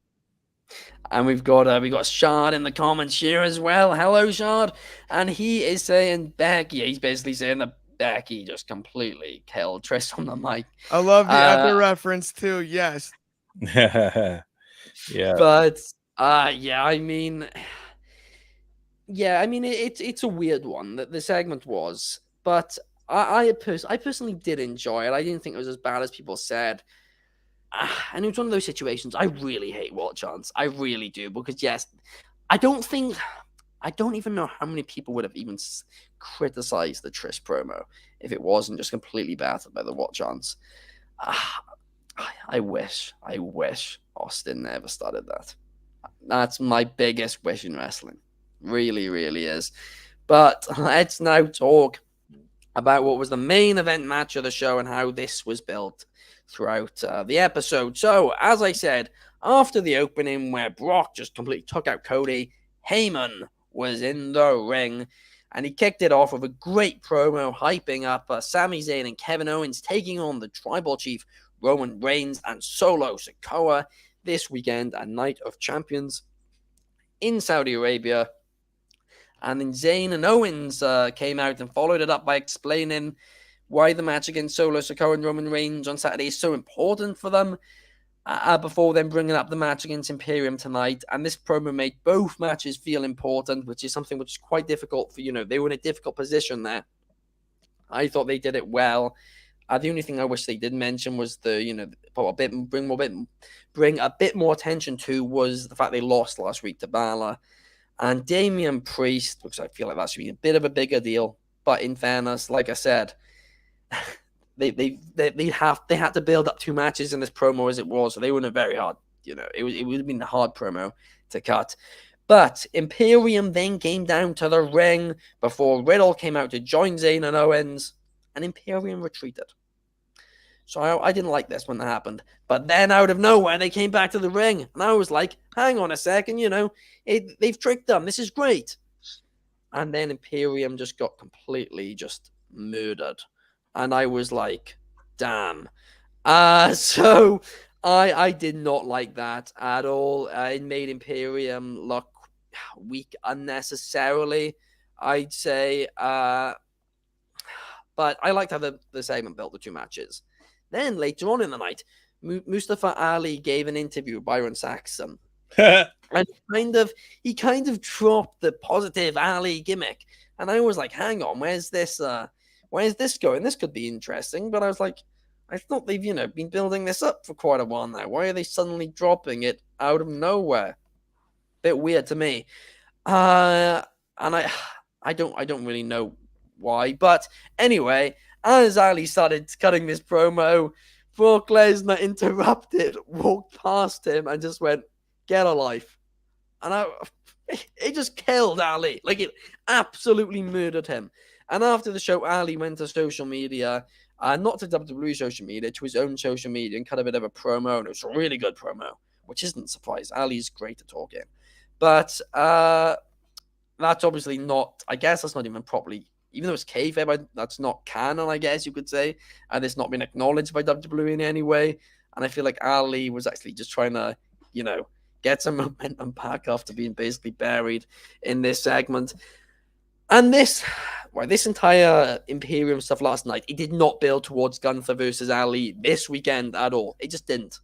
Speaker 1: And we got Shard in the comments here as well. Hello, Shard. And he is saying Becky. He's basically saying that Becky just completely killed Trish on the mic.
Speaker 2: I love the other reference too. Yes.
Speaker 4: Yeah.
Speaker 1: But I mean, it's a weird one that the segment was, but I personally did enjoy it. I didn't think it was as bad as people said. And it was one of those situations. I really hate wall chants. I really do, because yes, I don't even know how many people would have even criticized the Trish promo if it wasn't just completely battered by the wall chants. I wish Austin never started that. That's my biggest wish in wrestling. Really, really is. But let's now talk about what was the main event match of the show and how this was built throughout the episode. So, as I said, after the opening where Brock just completely took out Cody, Heyman was in the ring, and he kicked it off with a great promo hyping up Sami Zayn and Kevin Owens taking on the Tribal Chief Roman Reigns and Solo Sikoa this weekend at Night of Champions in Saudi Arabia. And then Zayn and Owens came out and followed it up by explaining why the match against Solo Sikoa and Roman Reigns on Saturday is so important for them, before then bringing up the match against Imperium tonight. And this promo made both matches feel important, which is something which is quite difficult for, they were in a difficult position there. I thought they did it well. The only thing I wish they did mention was bring a bit more attention to was the fact they lost last week to Balor and Damian Priest, because I feel like that should be a bit of a bigger deal. But in fairness, like I said, they had to build up two matches in this promo as it was, so they were in a very hard, it would have been a hard promo to cut. But Imperium then came down to the ring before Riddle came out to join Zayn and Owens, and Imperium retreated. So I didn't like this when that happened. But then out of nowhere, they came back to the ring. And I was like, hang on a second, they've tricked them. This is great. And then Imperium just got completely just murdered. And I was like, damn. So I did not like that at all. It made Imperium look weak unnecessarily, I'd say. But I liked how the segment built the two matches. Then later on in the night, Mustafa Ali gave an interview with Byron Saxon. And he kind of dropped the positive Ali gimmick. And I was like, hang on, where's this going? This could be interesting. But I was like, I thought they've, been building this up for quite a while now. Why are they suddenly dropping it out of nowhere? Bit weird to me. And I don't really know why. But anyway, as Ali started cutting this promo, Brock Lesnar interrupted, walked past him, and just went, "Get a life." And it just killed Ali. Like, it absolutely murdered him. And after the show, Ali went to social media, not to WWE social media, to his own social media, and cut a bit of a promo. And it was a really good promo, which isn't a surprise. Ali's great at talking. But that's obviously not, I guess that's not even properly, even though it's kayfabe, that's not canon, I guess you could say. And it's not been acknowledged by WWE in any way. And I feel like Ali was actually just trying to, get some momentum back after being basically buried in this segment. And this entire Imperium stuff last night, it did not build towards Gunther versus Ali this weekend at all. It just didn't.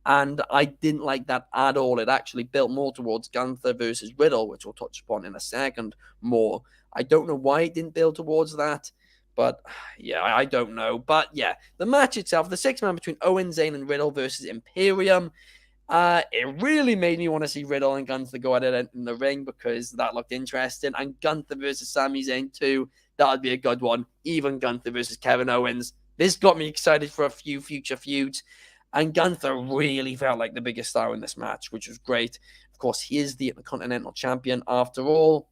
Speaker 1: And I didn't like that at all. It actually built more towards Gunther versus Riddle, which we'll touch upon in a second more. I don't know why it didn't build towards that, But yeah, I don't know. But yeah, the match itself, the 6-man between Owens, Zayn, and Riddle versus Imperium. It really made me want to see Riddle and Gunther go at it in the ring because that looked interesting. And Gunther versus Sami Zayn too. That would be a good one. Even Gunther versus Kevin Owens. This got me excited for a few future feuds. And Gunther really felt like the biggest star in this match, which was great. Of course, he is the Intercontinental Champion after all.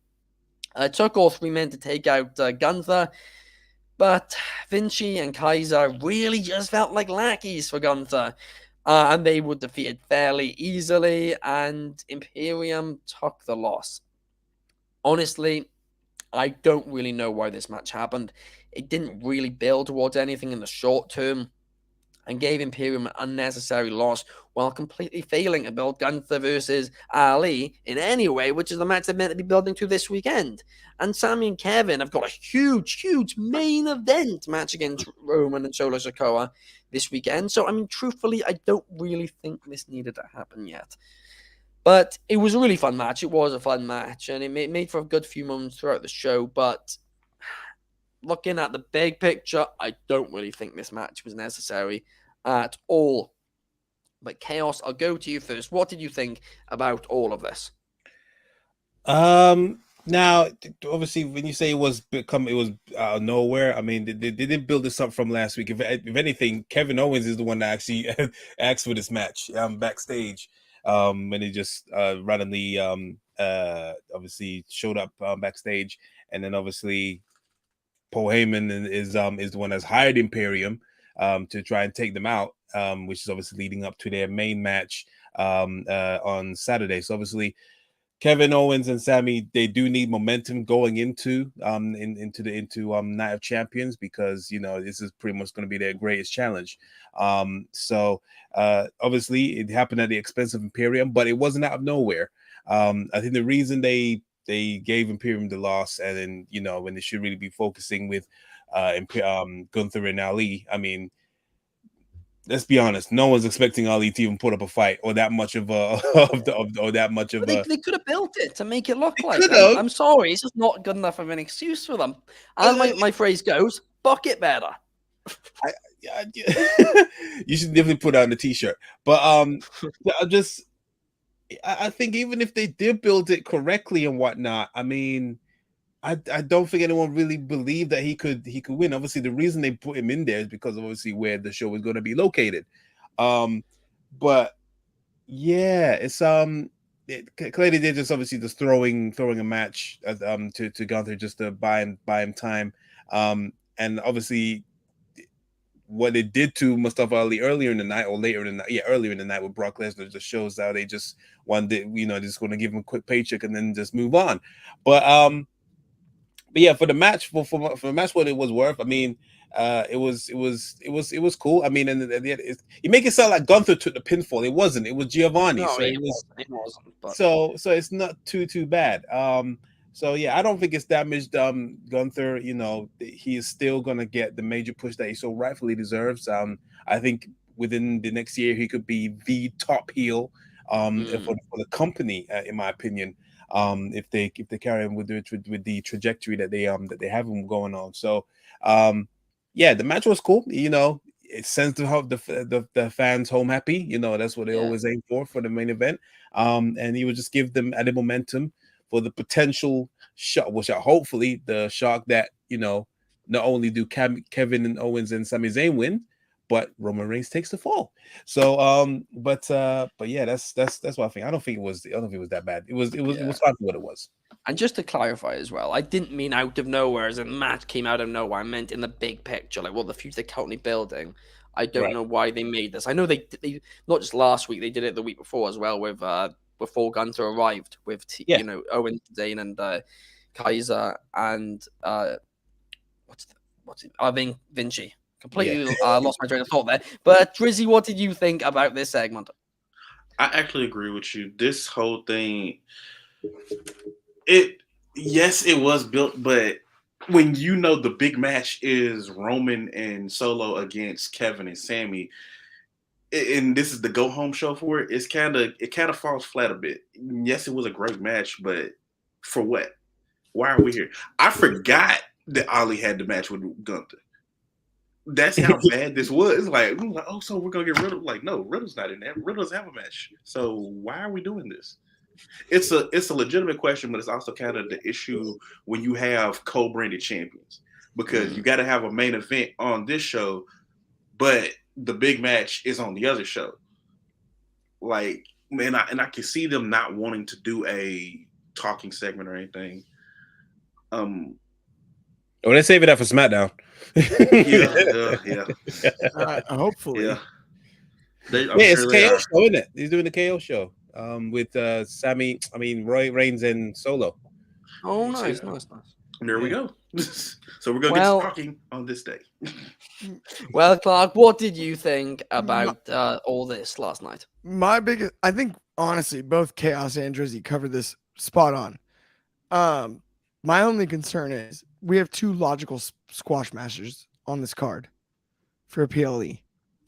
Speaker 1: It took all 3 men to take out Gunther. But Vinci and Kaiser really just felt like lackeys for Gunther. And they were defeated fairly easily, and Imperium took the loss. Honestly, I don't really know why this match happened. It didn't really build towards anything in the short term and gave Imperium an unnecessary loss while completely failing to build Gunther versus Ali in any way, which is the match they're meant to be building to this weekend. And Sami and Kevin have got a huge main event match against Roman and Solo Sikoa this weekend. So, I mean, truthfully, I don't really think this needed to happen yet. But it was a really fun match. It was a fun match, and it made for a good few moments throughout the show. But looking at the big picture, I don't really think this match was necessary at all. But Chaos, I'll go to you first. What did you think about all of this?
Speaker 4: Now, obviously, when you say it was out of nowhere, I mean, they didn't build this up from last week. If anything, Kevin Owens is the one that actually asked for this match backstage. When he just randomly obviously showed up backstage, and then obviously Paul Heyman is the one that's hired Imperium to try and take them out, which is obviously leading up to their main match on Saturday. So obviously Kevin Owens and Sami, they do need momentum going into Night of Champions, because this is pretty much going to be their greatest challenge. So obviously it happened at the expense of Imperium, but it wasn't out of nowhere. I think the reason they gave Imperium the loss, and then when they should really be focusing with Gunther and Ali. I mean, let's be honest, no one's expecting Ali to even put up a fight or that much of a
Speaker 1: They could have built it to make it look like. I'm sorry, it's just not good enough of an excuse for them. And my phrase goes, "Buck it better."
Speaker 4: You should definitely put on the t-shirt. But I think even if they did build it correctly and whatnot, I mean, I don't think anyone really believed that he could win. Obviously, the reason they put him in there is because of obviously where the show was going to be located. But yeah, it's clearly they're just obviously just throwing a match to Gunther just to buy him time. And obviously what they did to Mustafa Ali earlier in the night with Brock Lesnar just shows how they just wanted, just going to give him a quick paycheck and then just move on. But yeah, for the match, for the match, what it was worth, I mean, it was cool. I mean, and you make it sound like Gunther took the pinfall. It wasn't. It was Giovanni.
Speaker 1: No,
Speaker 4: So
Speaker 1: it wasn't. But...
Speaker 4: So it's not too bad. So yeah, I don't think it's damaged Gunther. He is still gonna get the major push that he so rightfully deserves. I think within the next year he could be the top heel for the company, in my opinion. If they carry on with the trajectory that they have them going on. So yeah, the match was cool. It sends the fans home happy. That's what they always aim for the main event. And he would just give them added momentum for the potential shock, which are hopefully the shock that not only do Kevin and Owens and Sami Zayn win, but Roman Reigns takes the fall. So but yeah, that's what I think. I don't think it was that bad. It was fine for what it was.
Speaker 1: And just to clarify as well, I didn't mean out of nowhere as a match came out of nowhere. I meant in the big picture, like the future they're currently building. I don't know why they made this. I know they not just last week, they did it the week before as well with before Gunther arrived with Owens, Zayn, and Kaiser and what's it? Vinci. Completely lost my train of thought there. But Drizzy, what did you think about this segment?
Speaker 3: I actually agree with you. This whole thing, yes, it was built, but when the big match is Roman and Solo against Kevin and Sami, and this is the go home show for it, it kind of falls flat a bit. Yes, it was a great match, but for what? Why are we here? I forgot that Ali had the match with Gunther. That's how bad this was. It's like, oh, so we're gonna get Riddle. Like, no, Riddle's not in there. Riddle doesn't have a match. So why are we doing this? It's a legitimate question, but it's also kind of the issue when you have co-branded champions, because you got to have a main event on this show, but the big match is on the other show. Like, man, I can see them not wanting to do a talking segment or anything.
Speaker 4: Oh, let's save it up for SmackDown.
Speaker 3: Yeah.
Speaker 2: Hopefully.
Speaker 3: Yeah.
Speaker 4: It's KO show, isn't it? He's doing the KO show with Roy Reigns and Solo.
Speaker 1: Oh, nice.
Speaker 3: There we go. So we're going to get talking on this day.
Speaker 1: Well, Clark, what did you think about all this last night?
Speaker 2: I think, honestly, both Chaos and Drizzy covered this spot on. My only concern is we have two logical squash masters on this card for a PLE.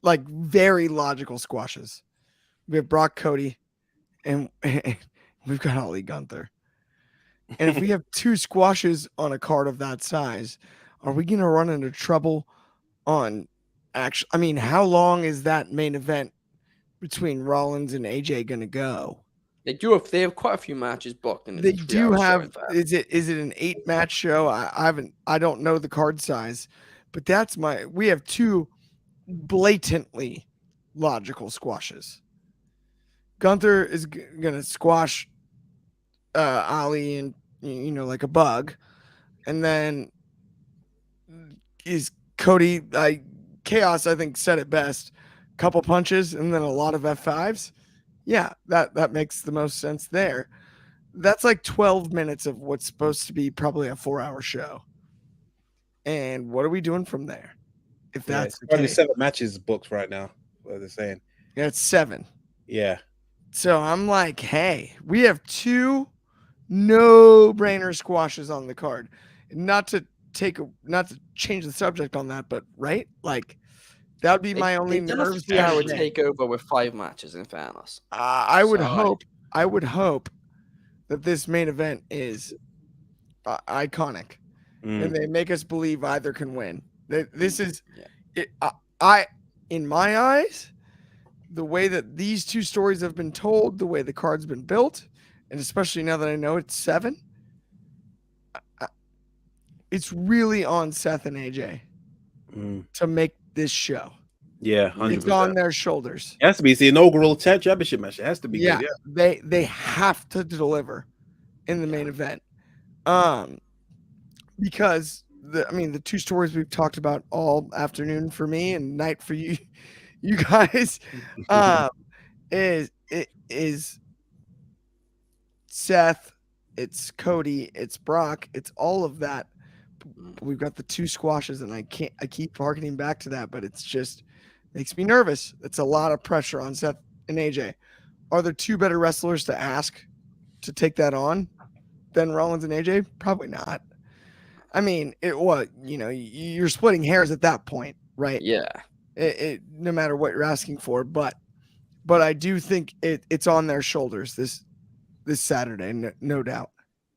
Speaker 2: Like, very logical squashes. We have Brock Cody, and we've got Ali Gunther. And if we have two squashes on a card of that size, are we going to run into trouble on actually? I mean, how long is that main event between Rollins and AJ going to go?
Speaker 1: They have quite a few matches booked.
Speaker 2: They do have. Is it an 8-match show? I don't know the card size, but we have two blatantly logical squashes. Gunther is gonna squash Ali and like a bug, and then is Cody Chaos, I think, said it best. Couple punches and then a lot of F5s. Yeah, that makes the most sense there. That's like 12 minutes of what's supposed to be probably a 4-hour show. And what are we doing from there? If that's
Speaker 4: probably 7 matches booked right now, what they're saying.
Speaker 2: Yeah, it's 7.
Speaker 4: Yeah.
Speaker 2: So I'm like, hey, we have 2 no-brainer squashes on the card. Not to change the subject on that, but right? Like, that would be my only nerves.
Speaker 1: I would take over with 5 matches, in fairness.
Speaker 2: I would hope that this main event is iconic, and they make us believe either can win. This is, in my eyes, the way that these 2 stories have been told, the way the card's been built, and especially now that I know it's 7, it's really on Seth and AJ to make this show.
Speaker 4: Yeah, 100%.
Speaker 2: It's on their shoulders.
Speaker 4: It has to be. It's the inaugural championship match. It has to be.
Speaker 2: Yeah,
Speaker 4: good, yeah.
Speaker 2: They have to deliver in the main event, because the 2 stories we've talked about all afternoon for me and night for you guys, is Seth, it's Cody, it's Brock, it's all of that. We've got the 2 squashes, and I keep harkening back to that, but it's just makes me nervous. It's a lot of pressure on Seth and AJ. Are there 2 better wrestlers to ask to take that on than Rollins and AJ? Probably not. I mean, you're splitting hairs at that point, right?
Speaker 1: Yeah.
Speaker 2: No matter what you're asking for, but I do think it's on their shoulders this Saturday, no doubt.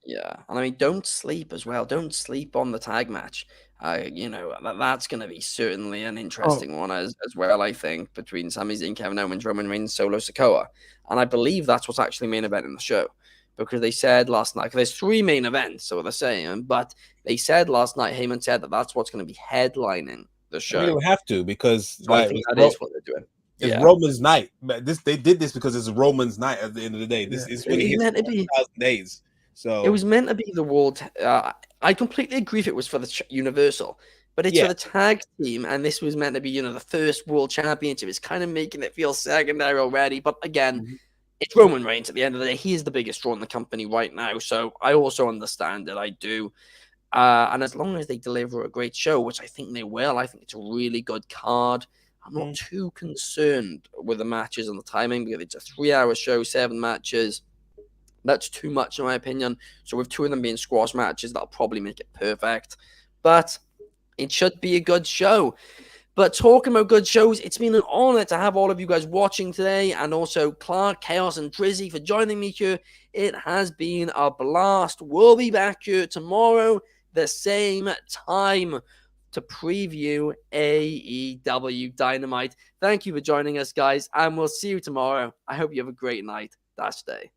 Speaker 1: Yeah, and I mean, don't sleep as well. Don't sleep on the tag match. That's going to be certainly an interesting one as well, I think, between Sami Zayn, Kevin Owens, Roman Reigns, Solo Sikoa. And I believe that's what's actually main event in the show. Because they said last night, there's 3 main events, so they're saying, but they said last night, Heyman said that's what's going to be headlining the show.
Speaker 4: I mean, it would have to, because
Speaker 1: I think that is what they're doing.
Speaker 4: It's Roman's night. They did this because it's Roman's night at the end of the day. This is when he hits 1,000 days. So
Speaker 1: it was meant to be the world. I completely agree if it was for the Universal, but it's for the tag team, and this was meant to be, the first world championship. It's kind of making it feel secondary already. But again, it's Roman Reigns at the end of the day. He is the biggest draw in the company right now, so I also understand it. I do. And as long as they deliver a great show, which I think they will, I think it's a really good card. I'm not too concerned with the matches and the timing, because it's a 3-hour show, 7 matches. That's too much, in my opinion. So with 2 of them being squash matches, that'll probably make it perfect. But it should be a good show. But talking about good shows, it's been an honor to have all of you guys watching today, and also Clark, Chaos, and Drizzy for joining me here. It has been a blast. We'll be back here tomorrow. the same time to preview AEW Dynamite. Thank you for joining us, guys, and we'll see you tomorrow. I hope you have a great night. Day.